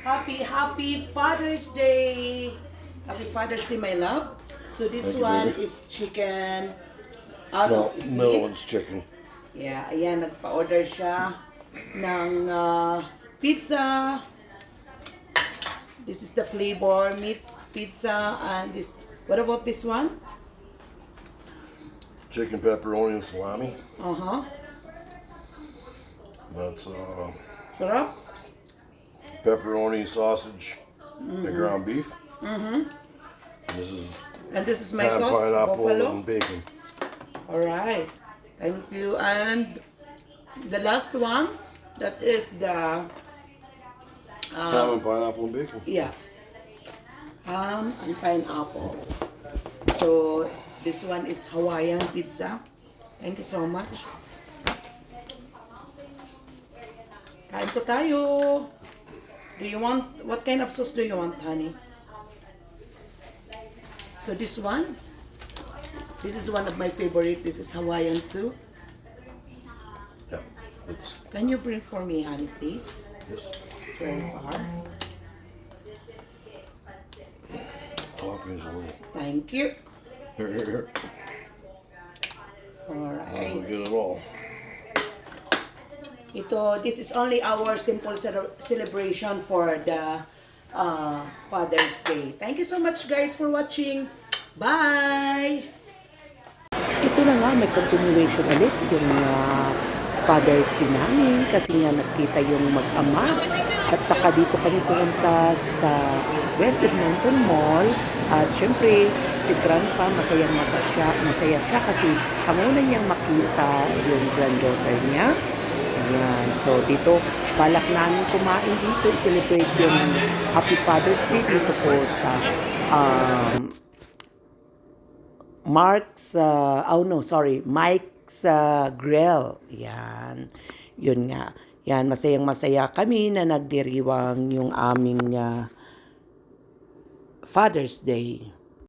Happy Father's Day! Happy Father's Day, my love. So this Thank you, one baby. is chicken. No, Is middle meat. one's chicken. Yeah, ayan, nagpa-order siya ng pizza. This is the flavor, meat pizza, and this, what about this one? Chicken, pepperoni, and salami. Uh-huh. That's Sarap? pepperoni, sausage, and ground beef. And this is my Ham, sauce, pineapple, buffalo. and bacon. Alright. Thank you. And the last one, that is the, Ham and pineapple and bacon. yeah, ham and pineapple. So, this one is Hawaiian pizza. Thank you so much. Kain po tayo. Do you want, what kind of sauce do you want, honey? So this one, this is one of my favorite. This is Hawaiian too. Yeah. It's Can you bring for me, honey, please? yes. It's very far. Toppings a little. Thank you. Here. I'll Alright. get it all. This is only our simple celebration for the Father's Day. Thank you so much, guys, for watching. Bye! Ito na nga, may continuation ulit yung Father's Day namin kasi nga nakita yung mag-ama. At saka dito kami pumunta sa West Edmonton Mall. At syempre, si Grandpa masaya siya kasi ang una niyang makita yung granddaughter niya. Ayan. So, dito, balak namin kumain dito. I-celebrate yung Happy Father's Day dito po sa Mike's Grill. Yan. Yun nga. Yan, masayang-masaya kami na nagdiriwang yung aming Father's Day.